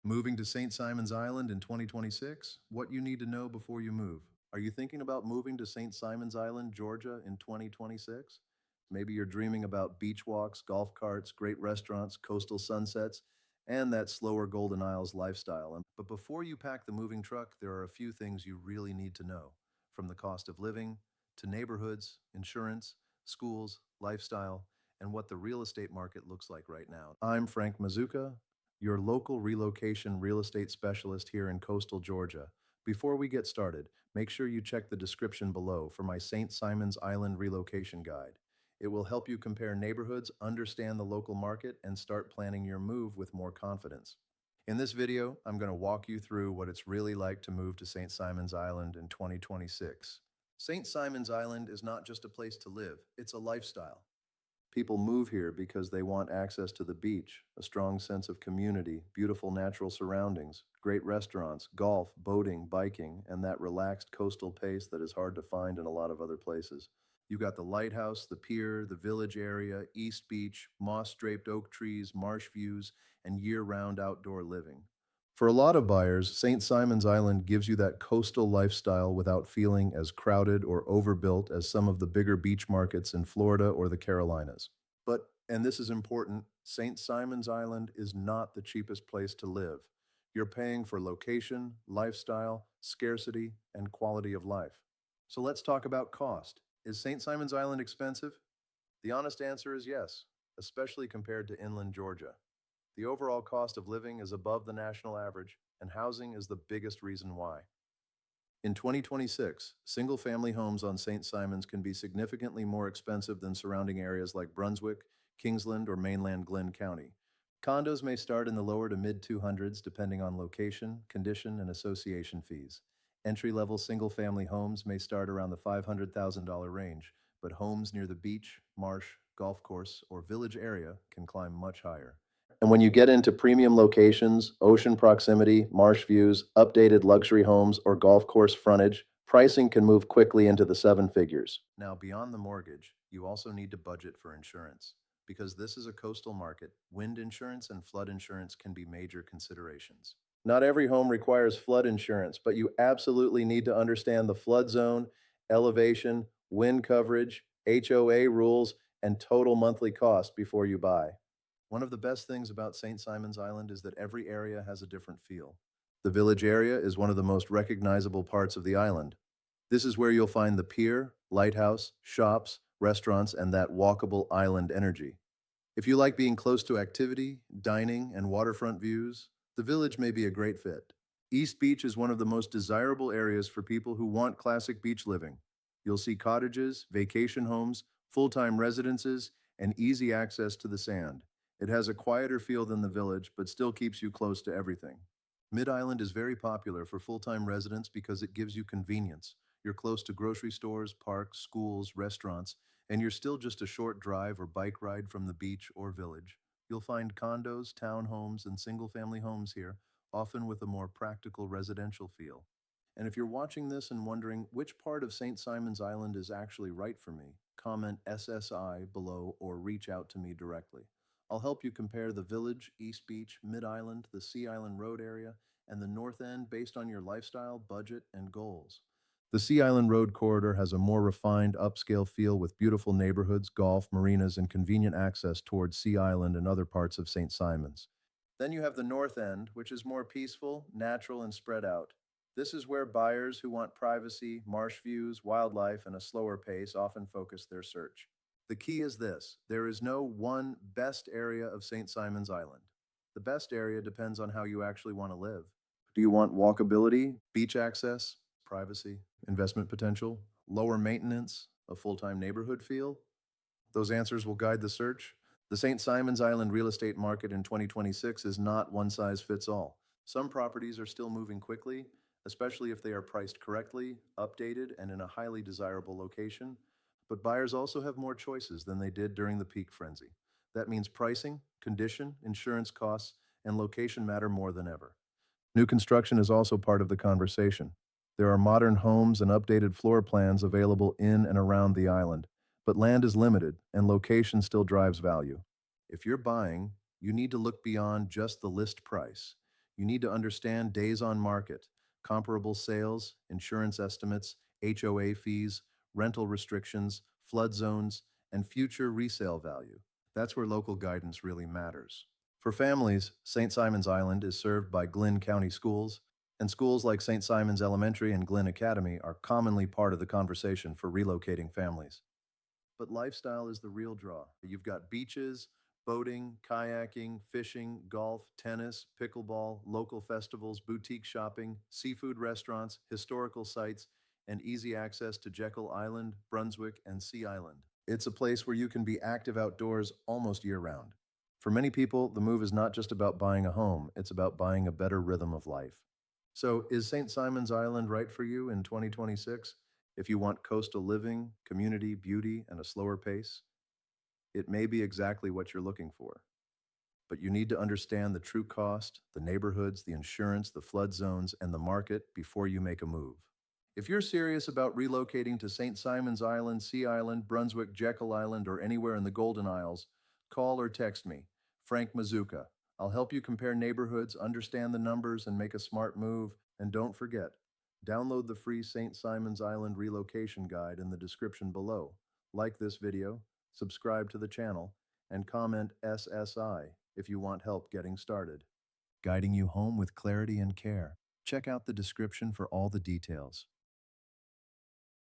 Moving to St. Simon's Island in 2026? What you need to know before you move. Are you thinking about moving to St. Simon's Island, Georgia in 2026? Maybe you're dreaming about beach walks, golf carts, great restaurants, coastal sunsets, and that slower Golden Isles lifestyle. But before you pack the moving truck, there are a few things you really need to know, from the cost of living to neighborhoods, insurance, schools, lifestyle, and what the real estate market looks like right now. I'm Frank Mazuka, your local relocation real estate specialist here in coastal Georgia. Before we get started, make sure you check the description below for my St. Simon's Island relocation guide. It will help you compare neighborhoods, understand the local market, and start planning your move with more confidence. In this video, I'm going to walk you through what it's really like to move to St. Simon's Island in 2026. St. Simon's Island is not just a place to live, it's a lifestyle. People move here because they want access to the beach, a strong sense of community, beautiful natural surroundings, great restaurants, golf, boating, biking, and that relaxed coastal pace that is hard to find in a lot of other places. You got the lighthouse, the pier, the village area, East Beach, moss-draped oak trees, marsh views, and year-round outdoor living. For a lot of buyers, St. Simon's Island gives you that coastal lifestyle without feeling as crowded or overbuilt as some of the bigger beach markets in Florida or the Carolinas. But, and this is important, St. Simon's Island is not the cheapest place to live. You're paying for location, lifestyle, scarcity, and quality of life. So let's talk about cost. Is St. Simon's Island expensive? The honest answer is yes, especially compared to inland Georgia. The overall cost of living is above the national average, and housing is the biggest reason why. In 2026, single family homes on St. Simons can be significantly more expensive than surrounding areas like Brunswick, Kingsland, or mainland Glenn County. Condos may start in the lower to mid 200s depending on location, condition, and association fees. Entry level single family homes may start around the $500,000 range, but homes near the beach, marsh, golf course, or village area can climb much higher. And when you get into premium locations, ocean proximity, marsh views, updated luxury homes, or golf course frontage, pricing can move quickly into the seven figures. Now, beyond the mortgage, you also need to budget for insurance. Because this is a coastal market, wind insurance and flood insurance can be major considerations. Not every home requires flood insurance, but you absolutely need to understand the flood zone, elevation, wind coverage, HOA rules, and total monthly cost before you buy. One of the best things about St. Simon's Island is that every area has a different feel. The village area is one of the most recognizable parts of the island. This is where you'll find the pier, lighthouse, shops, restaurants, and that walkable island energy. If you like being close to activity, dining, and waterfront views, the village may be a great fit. East Beach is one of the most desirable areas for people who want classic beach living. You'll see cottages, vacation homes, full-time residences, and easy access to the sand. It has a quieter feel than the village, but still keeps you close to everything. Mid-Island is very popular for full-time residents because it gives you convenience. You're close to grocery stores, parks, schools, restaurants, and you're still just a short drive or bike ride from the beach or village. You'll find condos, townhomes, and single-family homes here, often with a more practical residential feel. And if you're watching this and wondering which part of St. Simon's Island is actually right for me, comment SSI below or reach out to me directly. I'll help you compare the Village, East Beach, Mid-Island, the Sea Island Road area, and the North End based on your lifestyle, budget, and goals. The Sea Island Road corridor has a more refined, upscale feel with beautiful neighborhoods, golf, marinas, and convenient access towards Sea Island and other parts of St. Simon's. Then you have the North End, which is more peaceful, natural, and spread out. This is where buyers who want privacy, marsh views, wildlife, and a slower pace often focus their search. The key is this: there is no one best area of St. Simon's Island. The best area depends on how you actually want to live. Do you want walkability, beach access, privacy, investment potential, lower maintenance, a full-time neighborhood feel? Those answers will guide the search. The St. Simon's Island real estate market in 2026 is not one size fits all. Some properties are still moving quickly, especially if they are priced correctly, updated, and in a highly desirable location. But buyers also have more choices than they did during the peak frenzy. That means pricing, condition, insurance costs, and location matter more than ever. New construction is also part of the conversation. There are modern homes and updated floor plans available in and around the island, but land is limited and location still drives value. If you're buying, you need to look beyond just the list price. You need to understand days on market, comparable sales, insurance estimates, HOA fees, rental restrictions, flood zones, and future resale value. That's where local guidance really matters. For families, St. Simon's Island is served by Glynn County Schools, and schools like St. Simon's Elementary and Glynn Academy are commonly part of the conversation for relocating families. But lifestyle is the real draw. You've got beaches, boating, kayaking, fishing, golf, tennis, pickleball, local festivals, boutique shopping, seafood restaurants, historical sites, and easy access to Jekyll Island, Brunswick, and Sea Island. It's a place where you can be active outdoors almost year round. For many people, the move is not just about buying a home, it's about buying a better rhythm of life. So, is St. Simon's Island right for you in 2026? If you want coastal living, community, beauty, and a slower pace, it may be exactly what you're looking for. But you need to understand the true cost, the neighborhoods, the insurance, the flood zones, and the market before you make a move. If you're serious about relocating to St. Simon's Island, Sea Island, Brunswick, Jekyll Island, or anywhere in the Golden Isles, call or text me, Frank Mazuka. I'll help you compare neighborhoods, understand the numbers, and make a smart move. And don't forget, download the free St. Simon's Island relocation guide in the description below. Like this video, subscribe to the channel, and comment SSI if you want help getting started. Guiding you home with clarity and care. Check out the description for all the details.